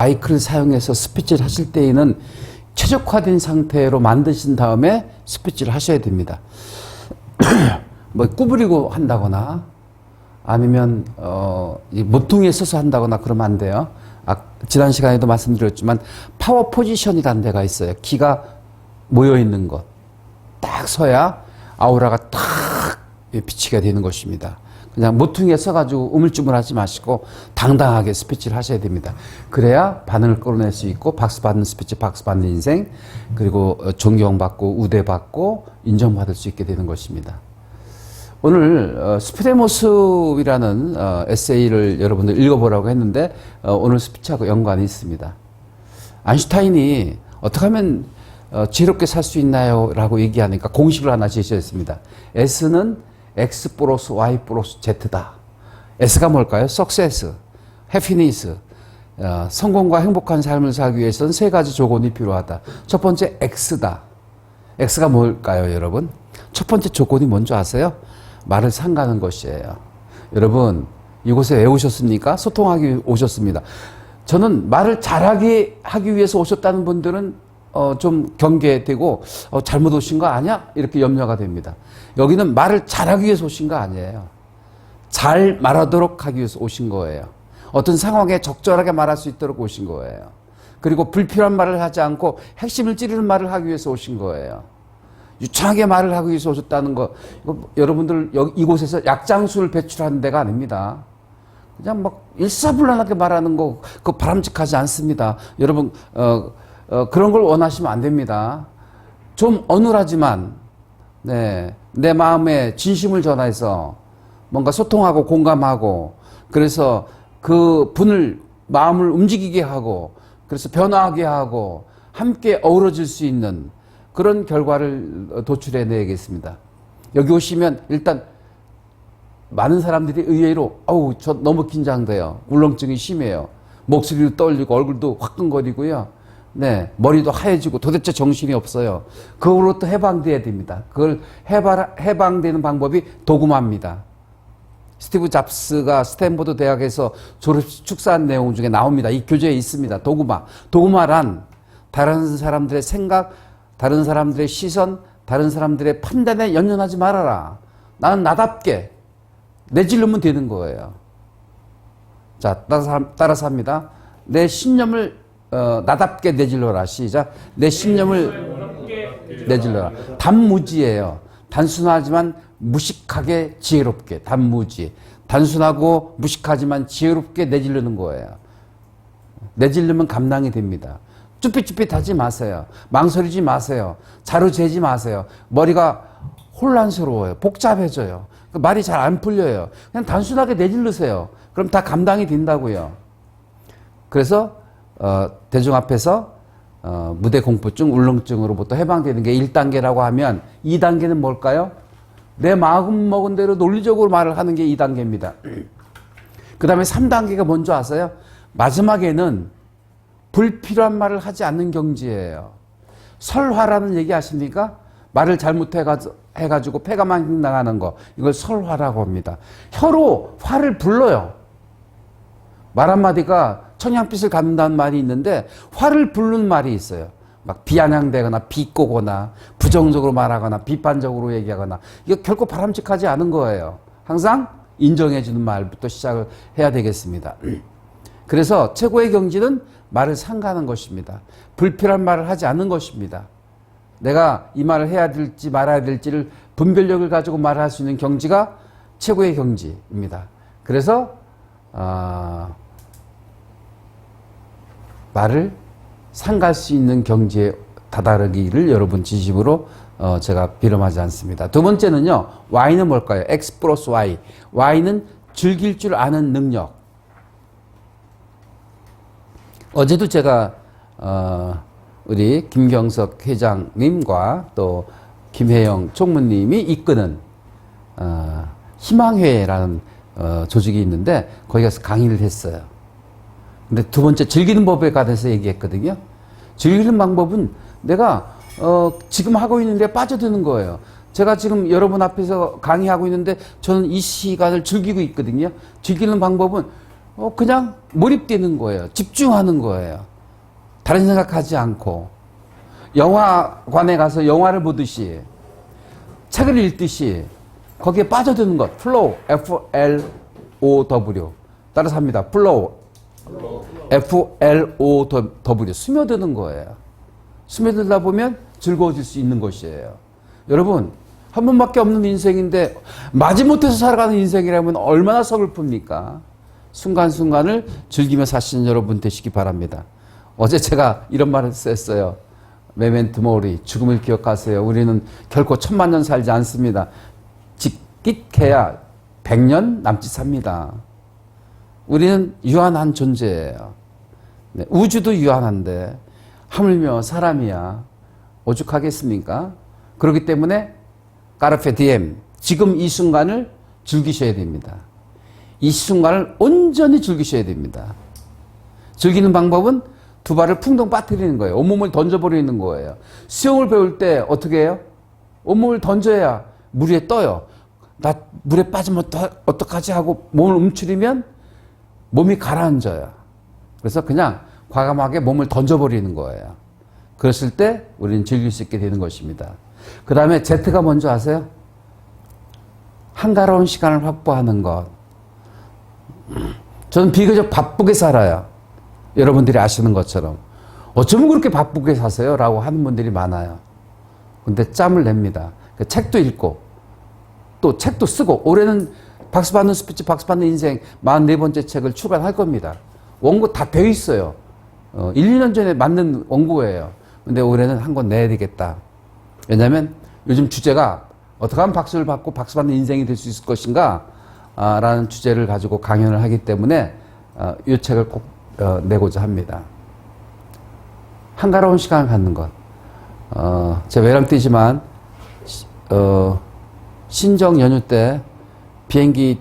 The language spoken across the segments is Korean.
마이크를 사용해서 스피치를 하실 때에는 최적화된 상태로 만드신 다음에 스피치를 하셔야 됩니다. 뭐 구부리고 한다거나 아니면 모퉁이에 서서 한다거나 그러면 안 돼요. 지난 시간에도 말씀드렸지만 파워 포지션이라는 데가 있어요. 기가 모여 있는 것. 딱 서야 아우라가 탁 비치게 되는 것입니다. 그냥 모퉁이에 서가지고 우물쭈물하지 마시고 당당하게 스피치를 하셔야 됩니다. 그래야 반응을 끌어낼 수 있고 박수 받는 스피치, 박수 받는 인생, 그리고 존경받고 우대받고 인정받을 수 있게 되는 것입니다. 오늘 스피드의 모습이라는 에세이를 여러분들 읽어보라고 했는데 오늘 스피치하고 연관이 있습니다. 아인슈타인이 어떻게 하면 지혜롭게 살 수 있나요? 라고 얘기하니까 공식을 하나 제시했습니다. S는 X 플러스 Y 플러스 Z다. S가 뭘까요? Success, Happiness. 성공과 행복한 삶을 살기 위해서는 세 가지 조건이 필요하다. 첫 번째 X다. X가 뭘까요, 여러분? 첫 번째 조건이 뭔지 아세요? 말을 삼가는 것이에요. 여러분, 이곳에 왜 오셨습니까? 소통하기 오셨습니다. 저는 말을 잘하게 하기 위해서 오셨다는 분들은 좀 경계되고 잘못 오신 거 아니야? 이렇게 염려가 됩니다. 여기는 말을 잘하기 위해서 오신 거 아니에요. 잘 말하도록 하기 위해서 오신 거예요. 어떤 상황에 적절하게 말할 수 있도록 오신 거예요. 그리고 불필요한 말을 하지 않고 핵심을 찌르는 말을 하기 위해서 오신 거예요. 유창하게 말을 하기 위해서 오셨다는 거, 이거 여러분들 이곳에서 약장수를 배출하는 데가 아닙니다. 그냥 막 일사불란하게 말하는 거, 그거 바람직하지 않습니다. 여러분, 그런 걸 원하시면 안 됩니다. 좀 어눌하지만, 네, 내 마음에 진심을 전해서 뭔가 소통하고 공감하고, 그래서 그 분을, 마음을 움직이게 하고, 그래서 변화하게 하고, 함께 어우러질 수 있는 그런 결과를 도출해 내야겠습니다. 여기 오시면 일단 많은 사람들이 의외로 저 너무 긴장돼요. 울렁증이 심해요. 목소리도 떨리고 얼굴도 화끈거리고요. 네, 머리도 하얘지고 도대체 정신이 없어요. 그걸로부터 해방돼야 됩니다. 그걸 해방되는 방법이 도구마입니다. 스티브 잡스가 스탠포드 대학에서 졸업식 축사한 내용 중에 나옵니다. 이 교재에 있습니다. 도구마. 도구마란 다른 사람들의 생각, 다른 사람들의 시선, 다른 사람들의 판단에 연연하지 말아라. 나는 나답게 내질르면 되는 거예요. 자, 따라서 합니다. 내 신념을 나답게 내질러라. 시작. 내 신념을 내질러라. 단무지예요. 단순하지만 무식하게 지혜롭게. 단무지. 단순하고 무식하지만 지혜롭게 내질르는 거예요. 내질르면 감당이 됩니다. 쭈삣쭈삣하지 마세요. 망설이지 마세요. 자루재지 마세요. 머리가 혼란스러워요. 복잡해져요. 말이 잘 안 풀려요. 그냥 단순하게 내질르세요. 그럼 다 감당이 된다고요. 그래서 대중 앞에서 무대 공포증, 울렁증으로부터 해방되는 게 1단계라고 하면 2단계는 뭘까요? 내 마음 먹은 대로 논리적으로 말을 하는 게 2단계입니다. 그 다음에 3단계가 뭔지 아세요? 마지막에는 불필요한 말을 하지 않는 경지예요. 설화라는 얘기 아십니까? 말을 잘못해가지고 폐가망신 당하는 거. 이걸 설화라고 합니다. 혀로 화를 불러요. 말 한마디가 청양빛을 갖는다는 말이 있는데 화를 부르는 말이 있어요. 막 비아냥대거나 비꼬거나 부정적으로 말하거나 비판적으로 얘기하거나 이거 결코 바람직하지 않은 거예요. 항상 인정해주는 말부터 시작을 해야 되겠습니다. 그래서 최고의 경지는 말을 삼가는 것입니다. 불필요한 말을 하지 않는 것입니다. 내가 이 말을 해야 될지 말아야 될지를 분별력을 가지고 말할 수 있는 경지가 최고의 경지입니다. 그래서 말을 삼갈 수 있는 경지에 다다르기를 여러분 진심으로 제가 비름하지 않습니다. 두 번째는요. Y는 뭘까요? X 플러스 Y. Y는 즐길 줄 아는 능력. 어제도 제가 우리 김경석 회장님과 또 김혜영 총무님이 이끄는 희망회라는 조직이 있는데 거기 가서 강의를 했어요. 근데 두 번째 즐기는 법에 관해서 얘기했거든요. 즐기는 방법은 내가 지금 하고 있는데 빠져드는 거예요. 제가 지금 여러분 앞에서 강의하고 있는데 저는 이 시간을 즐기고 있거든요. 즐기는 방법은 그냥 몰입되는 거예요. 집중하는 거예요. 다른 생각하지 않고. 영화관에 가서 영화를 보듯이, 책을 읽듯이, 거기에 빠져드는 것. flow, F-L-O-W. 따라서 합니다. flow, F-L-O-W. 스며드는 거예요. 스며들다 보면 즐거워질 수 있는 것이에요. 여러분, 한 번밖에 없는 인생인데 마지못해서 살아가는 인생이라면 얼마나 서글픕니까? 순간순간을 즐기며 사시는 여러분 되시기 바랍니다. 어제 제가 이런 말을 썼어요. 메멘토 모리, 죽음을 기억하세요. 우리는 결코 1000만 년 살지 않습니다. 직깃해야 100년 남짓 삽니다. 우리는 유한한 존재예요. 네, 우주도 유한한데 하물며 사람이야 오죽하겠습니까? 그렇기 때문에 까르페 디엠, 지금 이 순간을 즐기셔야 됩니다. 이 순간을 온전히 즐기셔야 됩니다. 즐기는 방법은 두 발을 풍덩 빠뜨리는 거예요. 온몸을 던져버리는 거예요. 수영을 배울 때 어떻게 해요? 온몸을 던져야 물 위에 떠요. 나 물에 빠지면 어떡하지 하고 몸을 움츠리면 몸이 가라앉아요. 그래서 그냥 과감하게 몸을 던져버리는 거예요. 그랬을 때 우리는 즐길 수 있게 되는 것입니다. 그 다음에 Z가 뭔지 아세요? 한가로운 시간을 확보하는 것. 저는 비교적 바쁘게 살아요. 여러분들이 아시는 것처럼. 어쩌면 그렇게 바쁘게 사세요? 라고 하는 분들이 많아요. 근데 짬을 냅니다. 책도 읽고 또 책도 쓰고 올해는 박수 받는 스피치, 박수 받는 인생 44번째 책을 출간할 겁니다. 원고 다 되어 있어요. 1, 2년 전에 만든 원고예요. 근데 올해는 한 권 내야 되겠다. 왜냐하면 요즘 주제가 어떻게 하면 박수를 받고 박수 받는 인생이 될 수 있을 것인가 라는 주제를 가지고 강연을 하기 때문에 이 책을 꼭 내고자 합니다. 한가로운 시간을 갖는 것. 제가 외람되지만 신정 연휴 때 비행기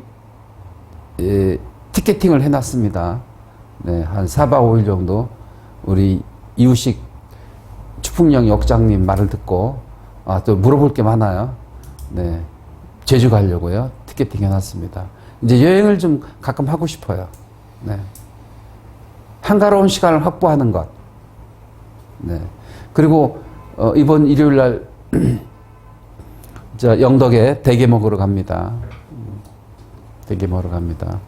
티켓팅을 해놨습니다. 네, 한 4박 5일 정도 우리 이우식 추풍령 역장님 말을 듣고 또 물어볼 게 많아요. 네, 제주 가려고요. 티켓팅 해놨습니다. 이제 여행을 좀 가끔 하고 싶어요. 네. 한가로운 시간을 확보하는 것. 네. 그리고 이번 일요일 날 영덕에 대게 먹으러 갑니다. 대게 먹으러 갑니다.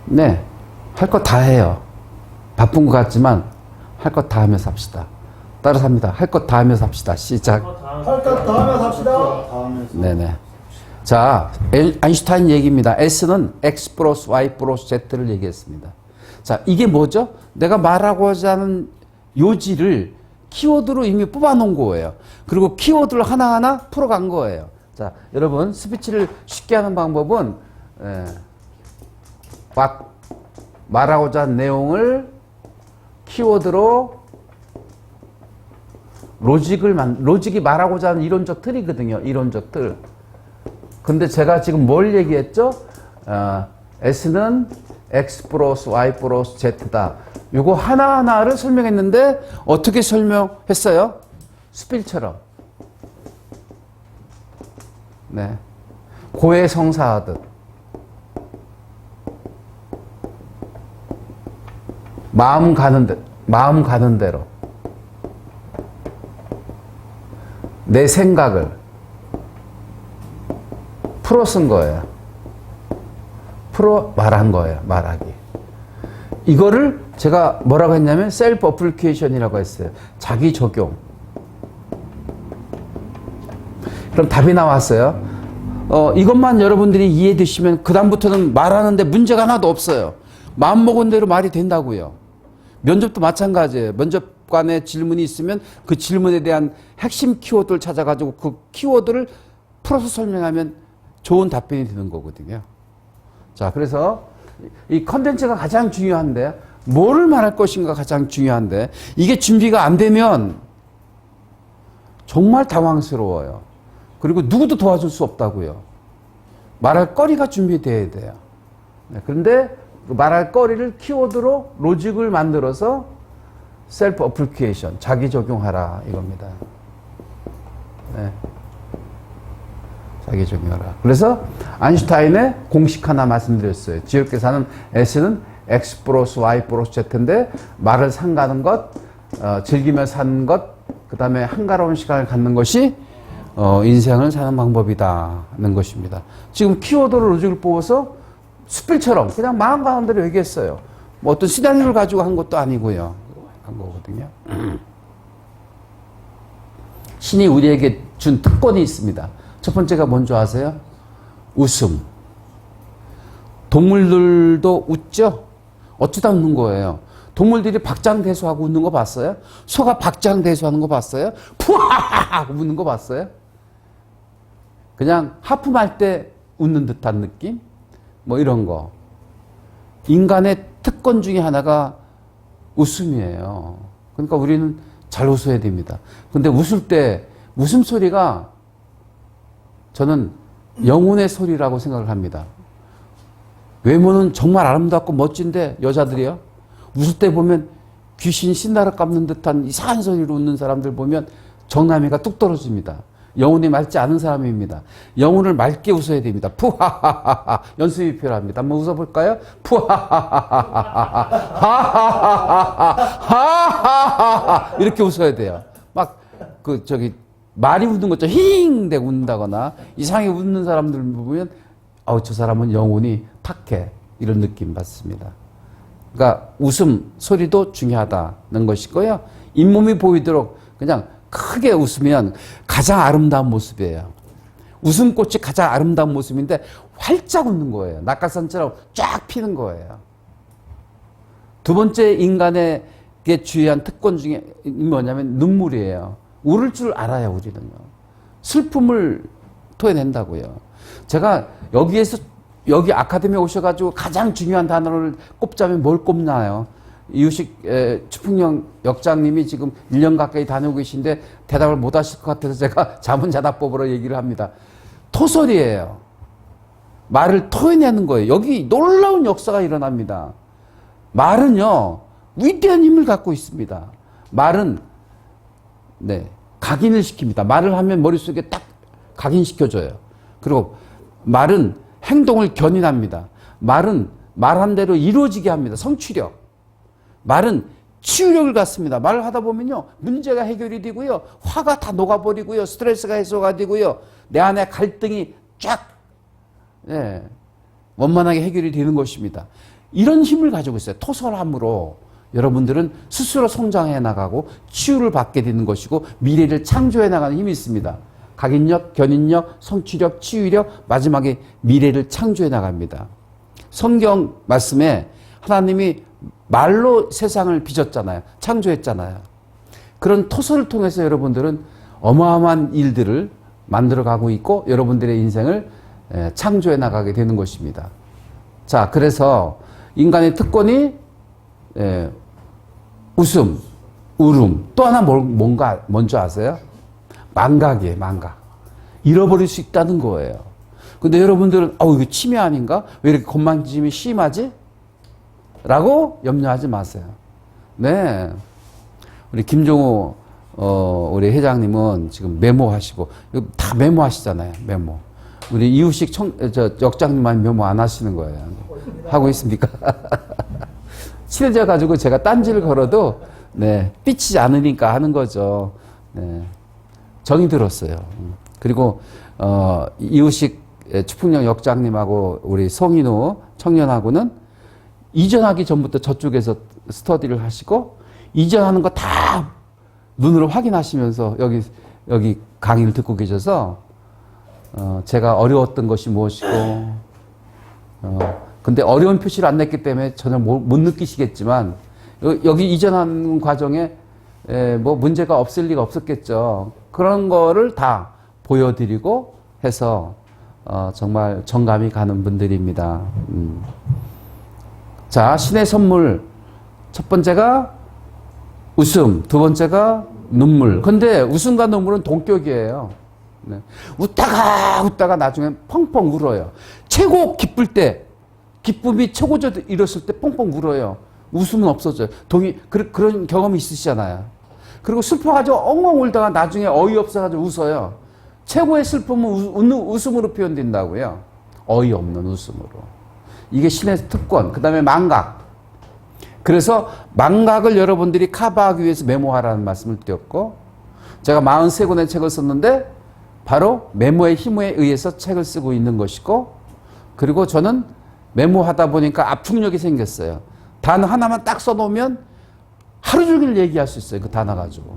네, 할 거 다 해요. 바쁜 것 같지만 할 것 다 하면서 합시다. 따라서 합니다. 할 것 다 하면서 합시다. 시작. 할 것 다 하면서 합시다. 네네. 자, 아인슈타인 얘기입니다. S는 X 플러스 Y 플러스 Z를 얘기했습니다. 자, 이게 뭐죠? 내가 말하고자 하는 요지를 키워드로 이미 뽑아놓은 거예요. 그리고 키워드를 하나하나 풀어간 거예요. 자, 여러분, 스피치를 쉽게 하는 방법은, 말하고자 하는 내용을 키워드로 로직이 말하고자 하는 이론적 틀이거든요. 이론적 틀. 근데 제가 지금 뭘 얘기했죠? S는 X 플러스 Y 플러스 Z다. 요거 하나하나를 설명했는데 어떻게 설명했어요? 수필처럼. 네. 고해성사하듯. 마음 가는 대로. 내 생각을 풀어 쓴 거예요. 풀어 말한 거예요. 말하기. 이거를 제가 뭐라고 했냐면 셀프 어플리케이션이라고 했어요. 자기 적용. 그럼 답이 나왔어요. 이것만 여러분들이 이해되시면 그 다음부터는 말하는데 문제가 하나도 없어요. 마음먹은 대로 말이 된다고요. 면접도 마찬가지예요. 면접관에 질문이 있으면 그 질문에 대한 핵심 키워드를 찾아가지고 그 키워드를 풀어서 설명하면 좋은 답변이 되는 거거든요. 자, 그래서 이 컨텐츠가 가장 중요한데 뭐를 말할 것인가 가장 중요한데 이게 준비가 안 되면 정말 당황스러워요. 그리고 누구도 도와줄 수 없다고요. 말할 거리가 준비돼야 돼요. 그런데 말할 거리를 키워드로 로직을 만들어서 셀프 어플리케이션, 자기 적용하라 이겁니다. 네. 자, 자기 정의라. 그래서 아인슈타인의 공식 하나 말씀드렸어요. 지역계산은 S는 X 플러스 Y 플러스 Z인데 말을 상가는 것, 즐기며 사는 것, 그 다음에 한가로운 시간을 갖는 것이 인생을 사는 방법이다는 것입니다. 지금 키워드를 로직을 뽑아서 수필처럼 그냥 마음 가는 대로 얘기했어요. 뭐 어떤 시나리오를 가지고 한 것도 아니고요. 한 거거든요. 신이 우리에게 준 특권이 있습니다. 첫 번째가 뭔지 아세요? 웃음. 동물들도 웃죠? 어쩌다 웃는 거예요? 동물들이 박장대소하고 웃는 거 봤어요? 소가 박장대소하는 거 봤어요? 푸하하하 하고 웃는 거 봤어요? 그냥 하품할 때 웃는 듯한 느낌? 뭐 이런 거. 인간의 특권 중에 하나가 웃음이에요. 그러니까 우리는 잘 웃어야 됩니다. 근데 웃을 때 웃음소리가 저는 영혼의 소리라고 생각을 합니다. 외모는 정말 아름답고 멋진데 여자들이요. 웃을 때 보면 귀신 신나를 깎는 듯한 이상한 소리로 웃는 사람들 보면 정남이가 뚝 떨어집니다. 영혼이 맑지 않은 사람입니다. 영혼을 맑게 웃어야 됩니다. 푸하하하하. 연습이 필요합니다. 한번 웃어볼까요? 푸하하하하하하하하하. 이렇게 웃어야 돼요. 막 말이 웃는 것처럼 힝 대고 웃는다거나 이상하게 웃는 사람들 보면 저 사람은 영혼이 탁해. 이런 느낌 받습니다. 그러니까 웃음 소리도 중요하다는 것이고요. 잇몸이 보이도록 그냥 크게 웃으면 가장 아름다운 모습이에요. 웃음꽃이 가장 아름다운 모습인데 활짝 웃는 거예요. 낙하산처럼 쫙 피는 거예요. 두 번째 인간에게 주의한 특권 중에 뭐냐면 눈물이에요. 울을 줄 알아요, 우리는요. 슬픔을 토해낸다고요. 제가 여기 아카데미에 오셔가지고 가장 중요한 단어를 꼽자면 뭘 꼽나요? 이유식 추풍령 역장님이 지금 1년 가까이 다니고 계신데 대답을 못 하실 것 같아서 제가 자문자답법으로 얘기를 합니다. 토설이에요. 말을 토해내는 거예요. 여기 놀라운 역사가 일어납니다. 말은요, 위대한 힘을 갖고 있습니다. 말은, 각인을 시킵니다. 말을 하면 머릿속에 딱 각인시켜줘요. 그리고 말은 행동을 견인합니다. 말은 말한 대로 이루어지게 합니다. 성취력. 말은 치유력을 갖습니다. 말을 하다 보면요, 문제가 해결이 되고요, 화가 다 녹아버리고요, 스트레스가 해소가 되고요, 내 안에 갈등이 쫙, 원만하게 해결이 되는 것입니다. 이런 힘을 가지고 있어요. 토설함으로 여러분들은 스스로 성장해 나가고 치유를 받게 되는 것이고 미래를 창조해 나가는 힘이 있습니다. 각인력, 견인력, 성취력, 치유력, 마지막에 미래를 창조해 나갑니다. 성경 말씀에 하나님이 말로 세상을 빚었잖아요. 창조했잖아요. 그런 토설을 통해서 여러분들은 어마어마한 일들을 만들어가고 있고 여러분들의 인생을 창조해 나가게 되는 것입니다. 자, 그래서 인간의 특권이 웃음, 울음, 또 하나 뭔지 아세요? 망각이에요, 망각. 잃어버릴 수 있다는 거예요. 근데 여러분들은, 이거 치매 아닌가? 왜 이렇게 건망짐이 심하지? 라고 염려하지 마세요. 네. 우리 김종호, 우리 회장님은 지금 메모하시고, 이거 다 메모하시잖아요, 메모. 우리 이유식 역장님만 메모 안 하시는 거예요. 하고 있습니까? 친해져 가지고 제가 딴지를 걸어도, 삐치지 않으니까 하는 거죠. 정이 들었어요. 그리고, 이유식 추풍령 역장님하고 우리 성인호 청년하고는 이전하기 전부터 저쪽에서 스터디를 하시고, 이전하는 거 다 눈으로 확인하시면서 여기 강의를 듣고 계셔서, 제가 어려웠던 것이 무엇이고, 근데 어려운 표시를 안 냈기 때문에 전혀 못 느끼시겠지만, 여기 이전하는 과정에, 뭐 문제가 없을 리가 없었겠죠. 그런 거를 다 보여드리고 해서, 정말 정감이 가는 분들입니다. 자, 신의 선물. 첫 번째가 웃음, 두 번째가 눈물. 근데 웃음과 눈물은 동격이에요. 웃다가 나중에 펑펑 울어요. 최고 기쁠 때, 기쁨이 최고조 이뤘을 때 펑펑 울어요. 웃음은 없어져요. 그런 경험이 있으시잖아요. 그리고 슬퍼가지고 엉엉 울다가 나중에 어이없어가지고 웃어요. 최고의 슬픔은 웃음으로 표현된다고요. 어이없는 웃음으로. 이게 신의 특권. 그 다음에 망각. 그래서 망각을 여러분들이 커버하기 위해서 메모하라는 말씀을 드렸고, 제가 43권의 책을 썼는데 바로 메모의 힘에 의해서 책을 쓰고 있는 것이고, 그리고 저는 메모하다 보니까 압축력이 생겼어요. 단어 하나만 딱 써놓으면 하루 종일 얘기할 수 있어요. 그 단어 가지고.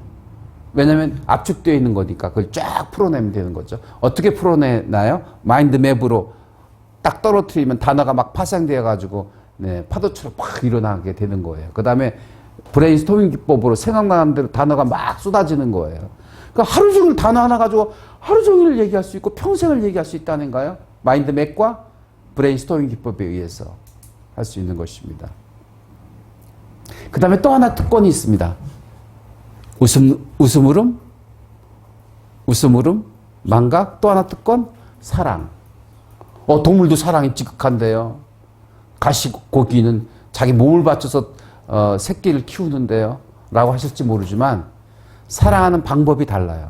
왜냐하면 압축되어 있는 거니까 그걸 쫙 풀어내면 되는 거죠. 어떻게 풀어내나요? 마인드맵으로 딱 떨어뜨리면 단어가 막 파생되어 가지고 네, 파도처럼 막 일어나게 되는 거예요. 그 다음에 브레인스토밍 기법으로 생각나는 대로 단어가 막 쏟아지는 거예요. 그러니까 하루 종일 단어 하나 가지고 하루 종일 얘기할 수 있고 평생을 얘기할 수 있다는 거예요. 마인드맵과 브레인스토밍 기법에 의해서 할 수 있는 것입니다. 그 다음에 또 하나 특권이 있습니다. 웃음으름, 망각, 또 하나 특권, 사랑. 동물도 사랑이 지극한데요. 가시고기는 자기 몸을 바쳐서 새끼를 키우는데요. 라고 하실지 모르지만 사랑하는 방법이 달라요.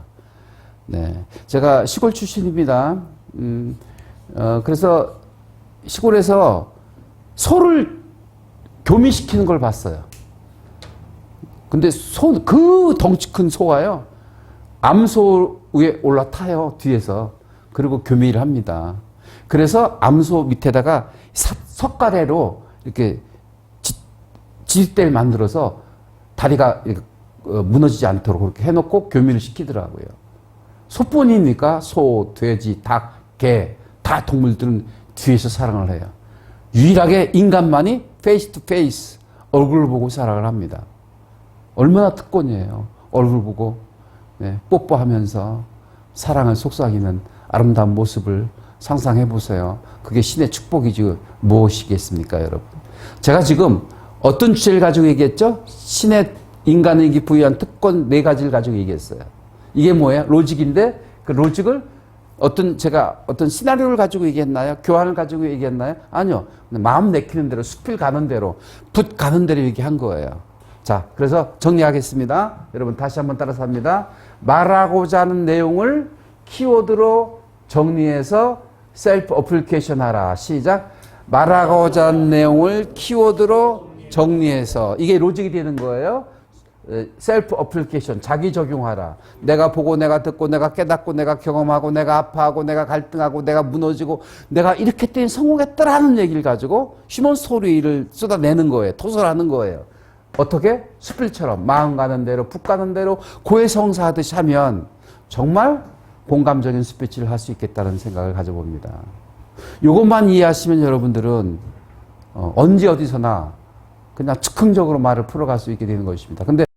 네, 제가 시골 출신입니다. 그래서 시골에서 소를 교미시키는 걸 봤어요. 근데 그 덩치 큰 소가요, 암소 위에 올라타요, 뒤에서. 그리고 교미를 합니다. 그래서 암소 밑에다가 석가래로 이렇게 지렛대를 만들어서 다리가 이렇게 무너지지 않도록 그렇게 해놓고 교미를 시키더라고요. 소뿐입니까? 소, 돼지, 닭, 개, 다 동물들은 뒤에서 사랑을 해요. 유일하게 인간만이 페이스 투 페이스, 얼굴을 보고 사랑을 합니다. 얼마나 특권이에요. 얼굴 보고 네, 뽀뽀하면서 사랑을 속삭이는 아름다운 모습을 상상해 보세요. 그게 신의 축복이지 무엇이겠습니까, 여러분? 제가 지금 어떤 주제를 가지고 얘기했죠? 신의 인간에게 부여한 특권 4가지를 가지고 얘기했어요. 이게 뭐예요? 로직인데 그 로직을 제가 어떤 시나리오를 가지고 얘기했나요? 교환을 가지고 얘기했나요? 아니요. 마음 내키는 대로, 수필 가는 대로, 붓 가는 대로 얘기한 거예요. 자, 그래서 정리하겠습니다. 여러분 다시 한번 따라서 합니다. 말하고자 하는 내용을 키워드로 정리해서 셀프 어플리케이션 하라. 시작. 말하고자 하는 내용을 키워드로 정리해서, 이게 로직이 되는 거예요. 셀프 어플리케이션, 자기 적용하라. 내가 보고 내가 듣고 내가 깨닫고 내가 경험하고 내가 아파하고 내가 갈등하고 내가 무너지고 내가 이렇게 때문에 성공했더라는 얘기를 가지고 휴먼 스토리를 쏟아내는 거예요. 토설하는 거예요. 어떻게? 수필처럼 마음 가는 대로 붓 가는 대로 고해성사하듯이 하면 정말 공감적인 스피치를 할 수 있겠다는 생각을 가져봅니다. 이것만 이해하시면 여러분들은 언제 어디서나 그냥 즉흥적으로 말을 풀어갈 수 있게 되는 것입니다. 근데